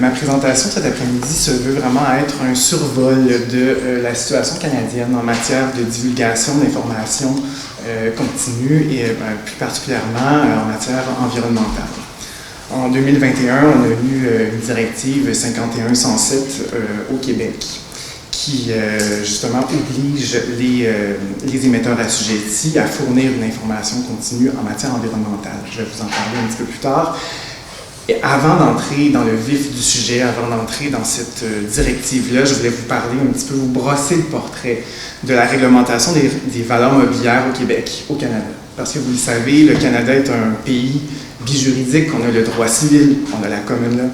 Ma présentation cet après-midi se veut vraiment être un survol de la situation canadienne en matière de divulgation d'informations continue et plus particulièrement en matière environnementale. En 2021, on a eu une directive 5107 au Québec qui justement oblige les émetteurs assujettis à fournir une information continue en matière environnementale. Je vais vous en parler un petit peu plus tard. Et avant d'entrer dans le vif du sujet, avant d'entrer dans cette directive-là, je voulais vous parler un petit peu, vous brosser le portrait de la réglementation des valeurs mobilières au Québec, au Canada. Parce que vous le savez, le Canada est un pays bijuridique, on a le droit civil, on a la commune law.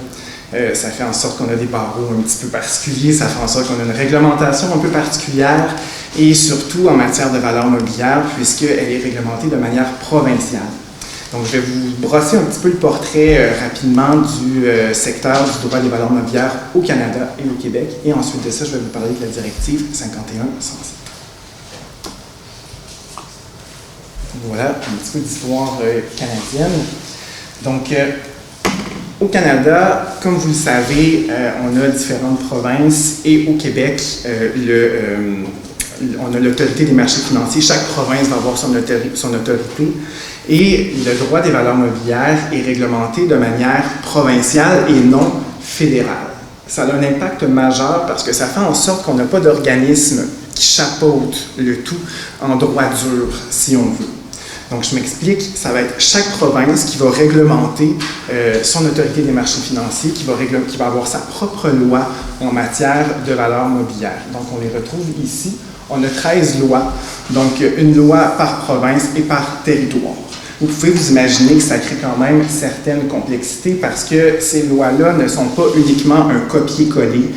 Ça fait en sorte qu'on a des barreaux un petit peu particuliers, ça fait en sorte qu'on a une réglementation un peu particulière, et surtout en matière de valeurs mobilières, puisqu'elle est réglementée de manière provinciale. Donc, je vais vous brosser un petit peu le portrait rapidement du secteur du droit des valeurs mobilières au Canada et au Québec. Et ensuite de ça, je vais vous parler de la directive 5107. Voilà un petit peu d'histoire canadienne. Donc, au Canada, comme vous le savez, on a différentes provinces et au Québec, on a l'autorité des marchés financiers. Chaque province va avoir son autorité. Et le droit des valeurs mobilières est réglementé de manière provinciale et non fédérale. Ça a un impact majeur parce que ça fait en sorte qu'on n'a pas d'organisme qui chapeaute le tout en droit dur, si on veut. Donc, je m'explique, ça va être chaque province qui va réglementer son autorité des marchés financiers, qui va avoir sa propre loi en matière de valeurs mobilières. Donc, on les retrouve ici. On a 13 lois, donc une loi par province et par territoire. Vous pouvez vous imaginer que ça crée quand même certaines complexités parce que ces lois-là ne sont pas uniquement un copier-coller.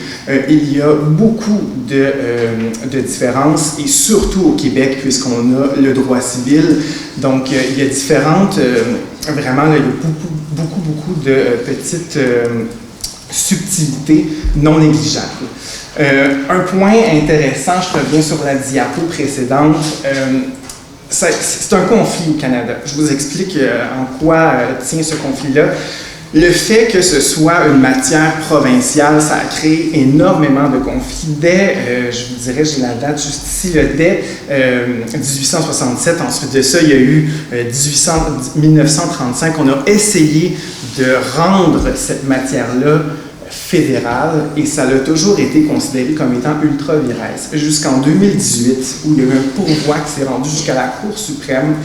Il y a beaucoup de différences et surtout au Québec puisqu'on a le droit civil. Donc, il y a différentes, vraiment, il y a beaucoup de petites subtilités non négligeables. Un point intéressant, je reviens sur la diapo précédente, c'est un conflit au Canada. Je vous explique en quoi tient ce conflit-là. Le fait que ce soit une matière provinciale, ça a créé énormément de conflits. Dès, je vous dirais, j'ai la date juste ici, dès 1867, ensuite de ça, il y a eu 1935, on a essayé de rendre cette matière-là fédérale et ça a toujours été considéré comme étant ultra-vires. Jusqu'en 2018, où il y a eu un pourvoi qui s'est rendu jusqu'à la Cour suprême,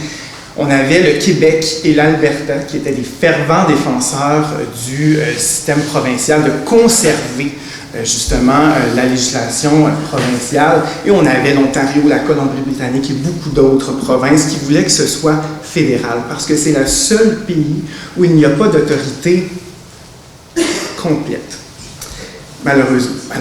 on avait le Québec et l'Alberta qui étaient des fervents défenseurs du système provincial de conserver justement la législation provinciale et on avait l'Ontario, la Colombie-Britannique et beaucoup d'autres provinces qui voulaient que ce soit fédéral parce que c'est le seul pays où il n'y a pas d'autorité complète. Malheureusement,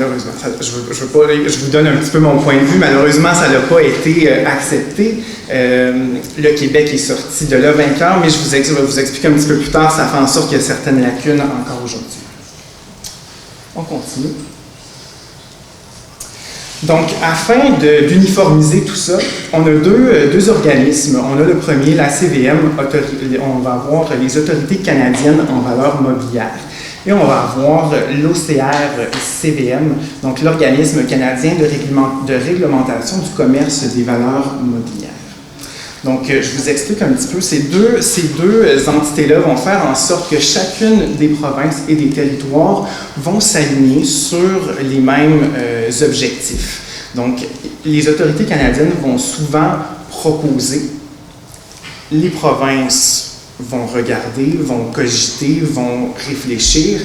je vous donne un petit peu mon point de vue, malheureusement, ça n'a pas été accepté. Le Québec est sorti de là vainqueur, mais je vais vous expliquer un petit peu plus tard, ça fait en sorte qu'il y a certaines lacunes encore aujourd'hui. On continue. Donc, afin d'uniformiser tout ça, on a deux organismes. On a le premier, la CVM, on va avoir les autorités canadiennes en valeurs mobilières. Et on va avoir l'OCR-CVM, donc l'organisme canadien de réglementation du commerce des valeurs mobilières. Donc, je vous explique un petit peu, ces deux entités-là vont faire en sorte que chacune des provinces et des territoires vont s'aligner sur les mêmes objectifs. Donc, les autorités canadiennes vont souvent proposer, les provinces vont regarder, vont cogiter, vont réfléchir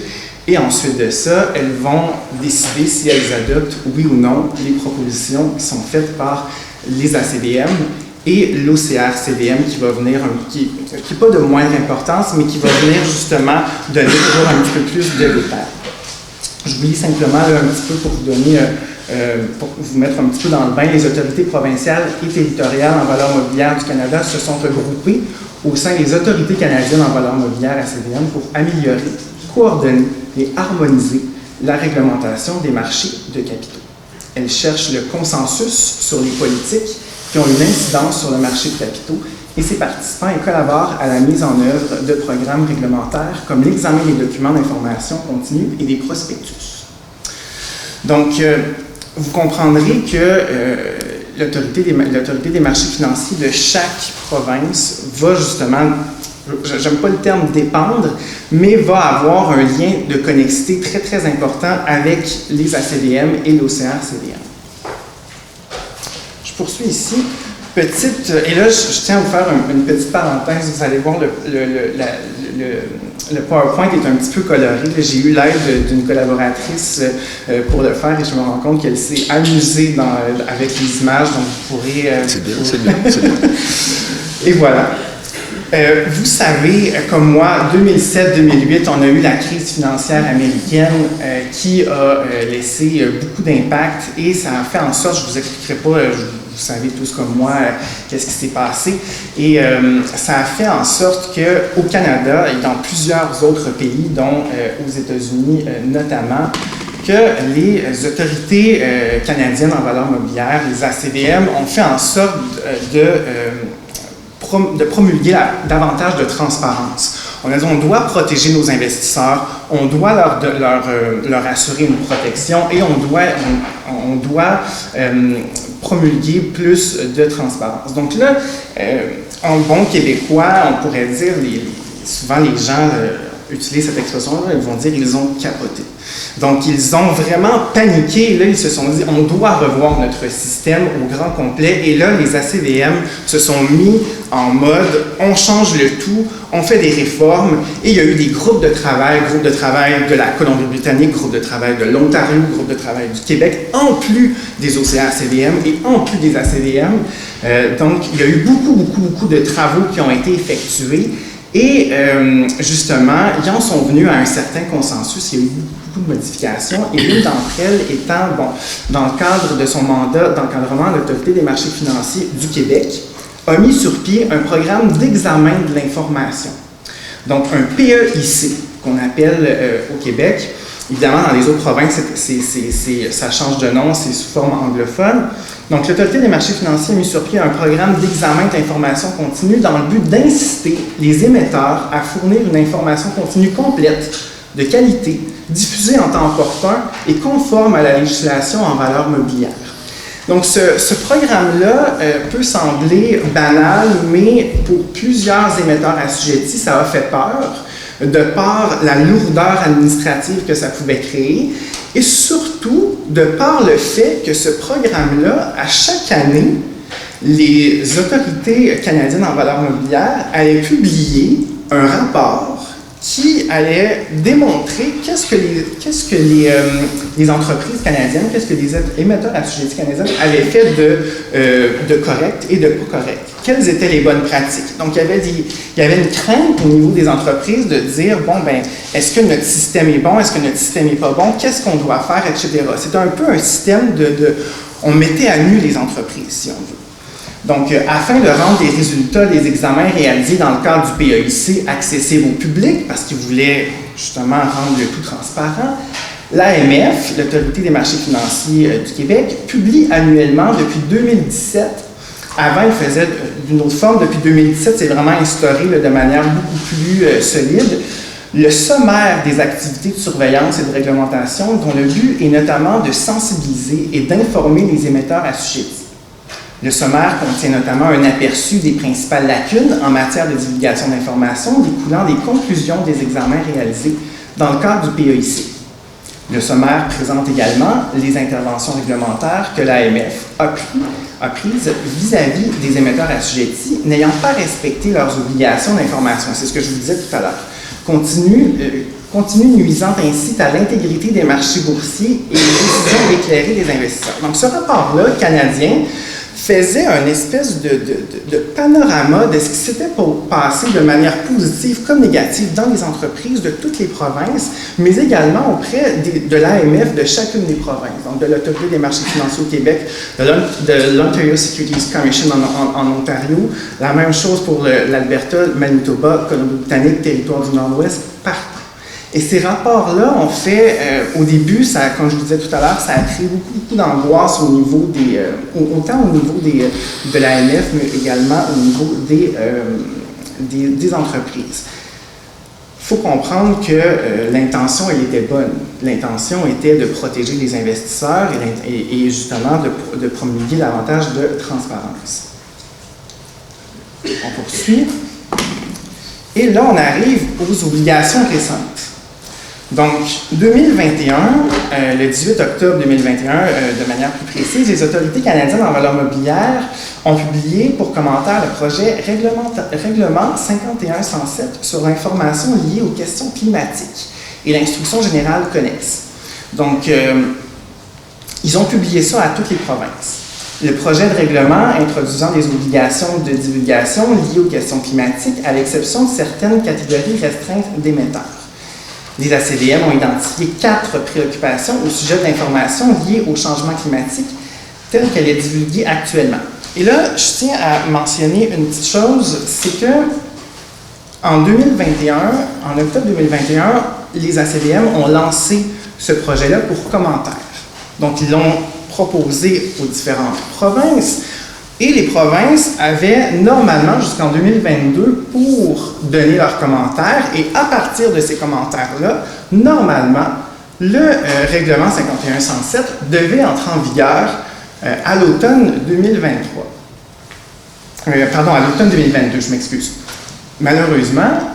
et ensuite de ça, elles vont décider si elles adoptent oui ou non les propositions qui sont faites par les ACVM et l'OCR-CVM qui va venir, qui n'est pas de moindre importance, mais qui va venir justement donner toujours un petit peu plus de détails. Je vous lis simplement là, un petit peu pour vous donner, pour vous mettre un petit peu dans le bain. Les autorités provinciales et territoriales en valeurs mobilières du Canada se sont regroupées au sein des autorités canadiennes en valeurs mobilières ACVM pour améliorer, coordonner et harmoniser la réglementation des marchés de capitaux. Elles cherchent le consensus sur les politiques qui ont une incidence sur le marché de capitaux et ses participants y collaborent à la mise en œuvre de programmes réglementaires comme l'examen des documents d'information continue et des prospectus. Donc, vous comprendrez que l'autorité des marchés financiers de chaque province va justement, j'aime pas le terme dépendre, mais va avoir un lien de connexité très très important avec les ACVM et l'OCR-CVM. Je poursuis ici. Et là, je tiens à vous faire une petite parenthèse. Vous allez voir, le PowerPoint est un petit peu coloré. J'ai eu l'aide d'une collaboratrice pour le faire et je me rends compte qu'elle s'est amusée avec les images, donc vous pourrez... c'est bien, c'est bien, c'est bien. Et voilà. Vous savez, comme moi, 2007-2008, on a eu la crise financière américaine qui a laissé beaucoup d'impact et ça a fait en sorte, je ne vous expliquerai pas, vous savez tous comme moi qu'est-ce qui s'est passé, et ça a fait en sorte qu'au Canada et dans plusieurs autres pays, dont aux États-Unis notamment, que les autorités canadiennes en valeurs mobilières, les ACVM, ont fait en sorte de promulguer davantage de transparence. On a dit on doit protéger nos investisseurs, on doit leur assurer une protection et on doit promulguer plus de transparence. Donc là, en bon québécois, on pourrait dire, souvent les gens utilisent cette expression-là, ils vont dire ils ont capoté. Donc, ils ont vraiment paniqué. Et là, ils se sont dit, on doit revoir notre système au grand complet. Et là, les ACVM se sont mis en mode, on change le tout, on fait des réformes. Et il y a eu des groupes de travail de la Colombie-Britannique, groupes de travail de l'Ontario, groupes de travail du Québec, en plus des OCR-CVM et en plus des ACVM. Donc, il y a eu beaucoup de travaux qui ont été effectués. Et justement, ils en sont venus à un certain consensus. Il y a eu beaucoup de modifications. Et l'une d'entre elles étant, dans le cadre de son mandat d'encadrement de l'Autorité des marchés financiers du Québec, a mis sur pied un programme d'examen de l'information. Donc, un PEIC, qu'on appelle au Québec. Évidemment, dans les autres provinces, ça change de nom, c'est sous forme anglophone. Donc, l'Autorité des marchés financiers a mis sur pied un programme d'examen d'information continue dans le but d'inciter les émetteurs à fournir une information continue complète, de qualité, diffusée en temps opportun et conforme à la législation en valeurs mobilières. Donc, ce programme-là peut sembler banal, mais pour plusieurs émetteurs assujettis, ça a fait peur, de par la lourdeur administrative que ça pouvait créer, et surtout de par le fait que ce programme-là, à chaque année, les autorités canadiennes en valeurs mobilières allaient publier un rapport qui allait démontrer qu'est-ce que les entreprises canadiennes, qu'est-ce que les émetteurs assujettis canadiens avaient fait de correct et de pas correct. Quelles étaient les bonnes pratiques? Donc, il y avait une crainte au niveau des entreprises de dire, bon, ben, est-ce que notre système est bon? Est-ce que notre système n'est pas bon? Qu'est-ce qu'on doit faire? Etc. C'était un peu un système on mettait à nu les entreprises, si on veut. Donc, afin de rendre les résultats des examens réalisés dans le cadre du PEIC accessibles au public, parce qu'ils voulaient justement rendre le tout transparent, l'AMF, l'Autorité des marchés financiers du Québec, publie annuellement depuis 2017. Avant, il faisait d'une autre forme. Depuis 2017, c'est vraiment instauré de manière beaucoup plus solide. Le sommaire des activités de surveillance et de réglementation, dont le but est notamment de sensibiliser et d'informer les émetteurs assujettis. Le sommaire contient notamment un aperçu des principales lacunes en matière de divulgation d'informations découlant des conclusions des examens réalisés dans le cadre du PEIC. Le sommaire présente également les interventions réglementaires que l'AMF a prises vis-à-vis des émetteurs assujettis n'ayant pas respecté leurs obligations d'information. C'est ce que je vous disais tout à l'heure. Continue nuisant ainsi à l'intégrité des marchés boursiers et les décisions éclairées des investisseurs. Donc, ce rapport-là, canadien, faisait un espèce de panorama de ce qui s'était passé de manière positive comme négative dans les entreprises de toutes les provinces, mais également auprès de l'AMF de chacune des provinces, donc de l'Autorité des marchés financiers au Québec, de l'Ontario Securities Commission en Ontario, la même chose pour l'Alberta, Manitoba, Colombie-Britannique, Territoire du Nord-Ouest, partout. Et ces rapports-là ont fait, au début, ça, comme je vous disais tout à l'heure, ça a créé beaucoup d'angoisse au niveau autant au niveau de l'AMF, mais également au niveau des entreprises. Il faut comprendre que l'intention, elle était bonne. L'intention était de protéger les investisseurs et justement de promulguer davantage de transparence. On poursuit. Et là, on arrive aux obligations récentes. Donc, 2021, le 18 octobre 2021, de manière plus précise, les autorités canadiennes en valeur mobilière ont publié pour commentaire le projet Règlement 5107 sur l'information liée aux questions climatiques et l'instruction générale connexe. Donc, ils ont publié ça à toutes les provinces. Le projet de règlement introduisant des obligations de divulgation liées aux questions climatiques, à l'exception de certaines catégories restreintes d'émetteurs. Les ACVM ont identifié 4 préoccupations au sujet de l'information liée au changement climatique telle qu'elle est divulguée actuellement. Et là, je tiens à mentionner une petite chose, c'est que en 2021, en octobre 2021, les ACVM ont lancé ce projet-là pour commentaire. Donc, ils l'ont proposé aux différentes provinces. Et les provinces avaient normalement jusqu'en 2022 pour donner leurs commentaires. Et à partir de ces commentaires-là, normalement, le règlement 5107 devait entrer en vigueur à l'automne 2023. Pardon, à l'automne 2022, je m'excuse. Malheureusement,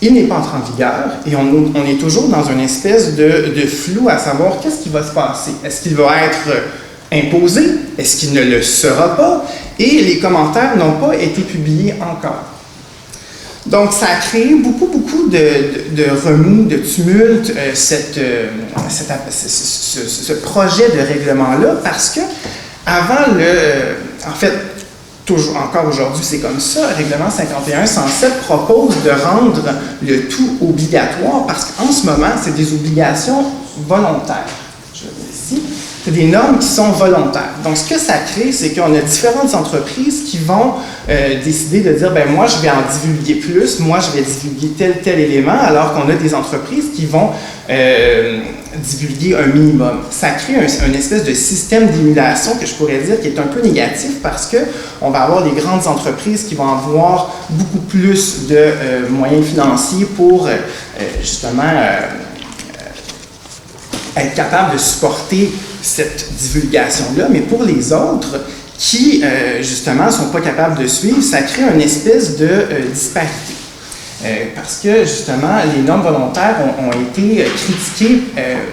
il n'est pas entré en vigueur et on est toujours dans une espèce de flou à savoir qu'est-ce qui va se passer. Est-ce qu'il va être imposé? Est-ce qu'il ne le sera pas? Et les commentaires n'ont pas été publiés encore. Donc, ça a créé beaucoup de remous, de tumulte, ce projet de règlement-là, parce que avant en fait, toujours, encore aujourd'hui, c'est comme ça, le règlement 5107 propose de rendre le tout obligatoire, parce qu'en ce moment, c'est des obligations volontaires. Je vais ici. C'est des normes qui sont volontaires. Donc, ce que ça crée, c'est qu'on a différentes entreprises qui vont décider de dire, ben moi, je vais en divulguer plus, moi, je vais divulguer tel élément, alors qu'on a des entreprises qui vont divulguer un minimum. Ça crée une espèce de système d'émulation que je pourrais dire qui est un peu négatif parce qu'on va avoir des grandes entreprises qui vont avoir beaucoup plus de moyens financiers pour justement être capable de supporter cette divulgation-là, mais pour les autres qui, justement, ne sont pas capables de suivre, ça crée une espèce de disparité. Parce que, justement, les normes volontaires ont été critiquées,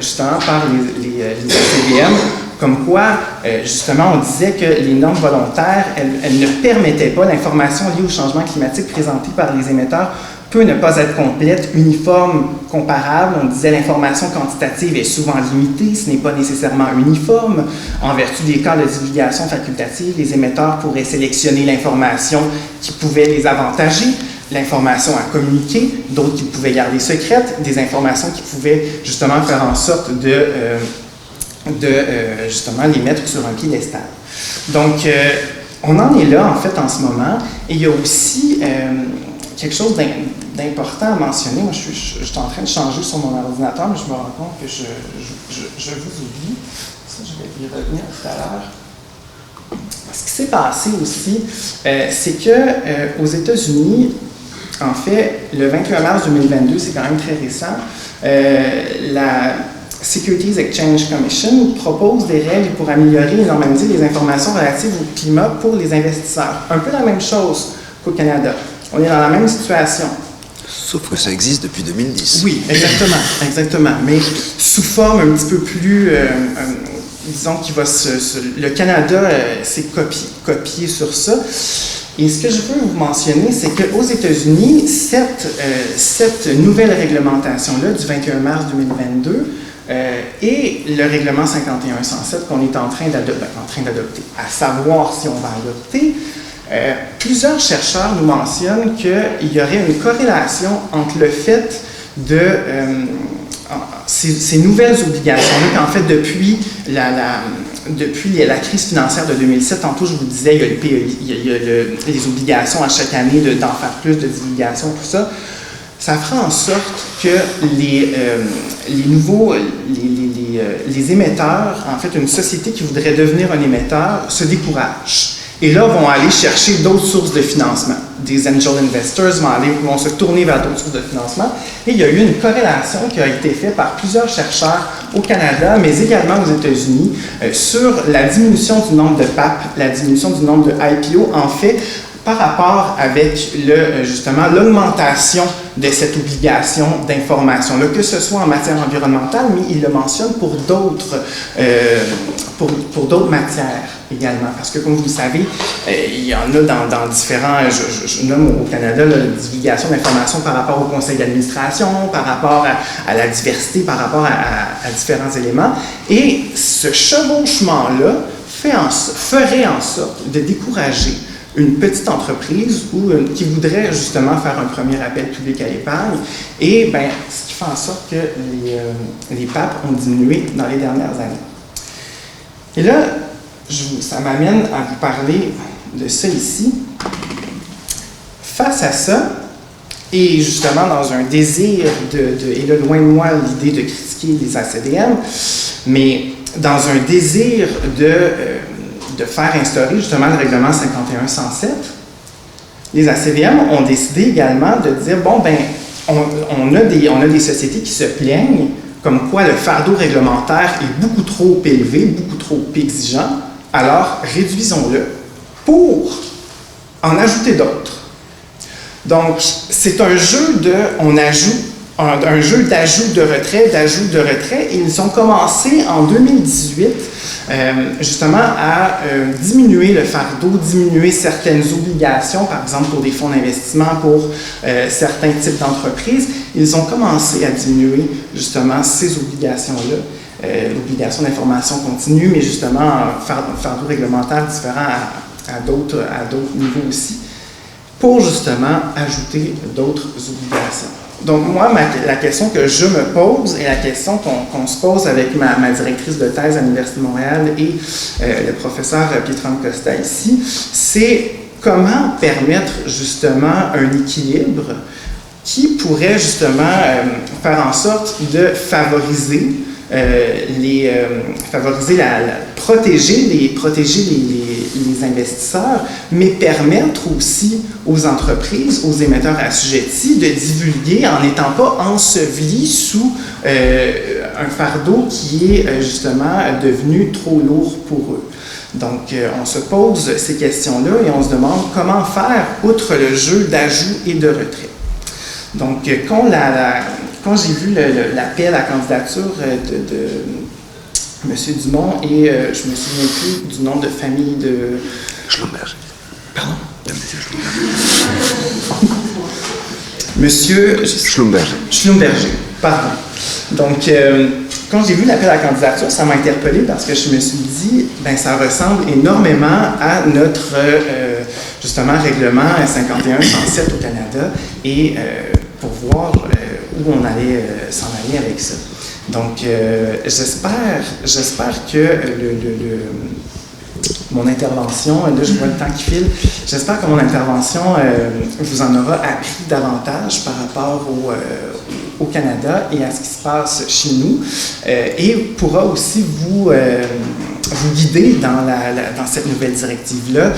justement, par les ACVM, comme quoi, justement, on disait que les normes volontaires, elles ne permettaient pas l'information liée au changement climatique présentée par les émetteurs peut ne pas être complète, uniforme, comparable. On disait l'information quantitative est souvent limitée, ce n'est pas nécessairement uniforme. En vertu des cas de divulgation facultative, les émetteurs pourraient sélectionner l'information qui pouvait les avantager, l'information à communiquer, d'autres qui pouvaient garder secrète, des informations qui pouvaient justement faire en sorte de justement les mettre sur un piédestal. Donc, on en est là, en fait, en ce moment. Et il y a aussi quelque chose d'important à mentionner. Moi, je suis en train de changer sur mon ordinateur, mais je me rends compte que je vous oublie. Ça, je vais y revenir tout à l'heure. Ce qui s'est passé aussi, c'est qu'aux États-Unis, en fait, le 21 mars 2022, c'est quand même très récent, la Securities Exchange Commission propose des règles pour améliorer et normaliser les informations relatives au climat pour les investisseurs. Un peu la même chose qu'au Canada. On est dans la même situation. Sauf que ça existe depuis 2010. Oui, exactement. Mais sous forme un petit peu plus, disons, le Canada s'est copié sur ça. Et ce que je veux vous mentionner, c'est qu'aux États-Unis, cette nouvelle réglementation-là du 21 mars 2022 et le règlement 5107 qu'on est en train d'adopter, à savoir si on va adopter, plusieurs chercheurs nous mentionnent qu'il y aurait une corrélation entre le fait de ces nouvelles obligations-là, qu'en fait, depuis la crise financière de 2007, tantôt je vous disais, il y a les obligations à chaque année d'en faire plus de divulgation, tout ça. ça fera en sorte que les émetteurs, en fait, une société qui voudrait devenir un émetteur, se décourage. Et là, vont aller chercher d'autres sources de financement. Des angel investors vont se tourner vers d'autres sources de financement. Et il y a eu une corrélation qui a été faite par plusieurs chercheurs au Canada, mais également aux États-Unis, sur la diminution du nombre de PAP, la diminution du nombre de IPO, en fait, par rapport avec justement l'augmentation de cette obligation d'information, que ce soit en matière environnementale, mais il le mentionne pour d'autres matières également. Parce que, comme vous le savez, il y en a dans différents, je nomme au Canada, la divulgation d'informations par rapport au conseil d'administration, par rapport à la diversité, par rapport à différents éléments. Et ce chevauchement-là ferait en sorte de décourager une petite entreprise qui voudrait justement faire un premier appel public à l'épargne. Et bien, ce qui fait en sorte que les PAP ont diminué dans les dernières années. Et là, ça m'amène à vous parler de ça ici. Face à ça, et justement dans un désir et là, loin de moi l'idée de critiquer les ACVM, mais dans un désir de faire instaurer justement le règlement 51-107, les ACVM ont décidé également de dire, bon, ben, on a des sociétés qui se plaignent comme quoi le fardeau réglementaire est beaucoup trop élevé, beaucoup trop exigeant, alors réduisons-le pour en ajouter d'autres. Donc, c'est un jeu un jeu d'ajout de retrait, et ils ont commencé en 2018 justement à diminuer le fardeau, diminuer certaines obligations, par exemple pour des fonds d'investissement, pour certains types d'entreprises. Ils ont commencé à diminuer justement ces obligations-là, l'obligation d'information continue, mais justement un fardeau réglementaire différent à d'autres niveaux aussi, pour justement ajouter d'autres obligations. Donc moi, la question que je me pose et la question qu'on se pose avec ma directrice de thèse à l'Université de Montréal et le professeur Pietran Costa ici, c'est comment permettre justement un équilibre qui pourrait justement faire en sorte de favoriser protéger les investisseurs, mais permettre aussi aux entreprises, aux émetteurs assujettis de divulguer en n'étant pas ensevelis sous un fardeau qui est justement devenu trop lourd pour eux. Donc, on se pose ces questions-là et on se demande comment faire outre le jeu d'ajout et de retrait. Donc, quand j'ai vu l'appel à candidature de M. Dumont, et je me souviens plus du nom de famille de... Schlumberger. Pardon? De M. Schlumberger. Monsieur... Schlumberger, pardon. Donc, quand j'ai vu l'appel à candidature, ça m'a interpellé parce que je me suis dit, ben ça ressemble énormément à notre, justement, règlement 51-107 au Canada, et pour voir où on allait s'en aller avec ça. Donc, j'espère que mon intervention, là je vois le temps qui file, j'espère que mon intervention vous en aura appris davantage par rapport au Canada et à ce qui se passe chez nous, et pourra aussi vous guider dans cette nouvelle directive-là,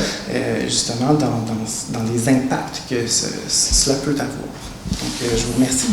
justement dans les impacts que cela peut avoir. Donc, je vous remercie.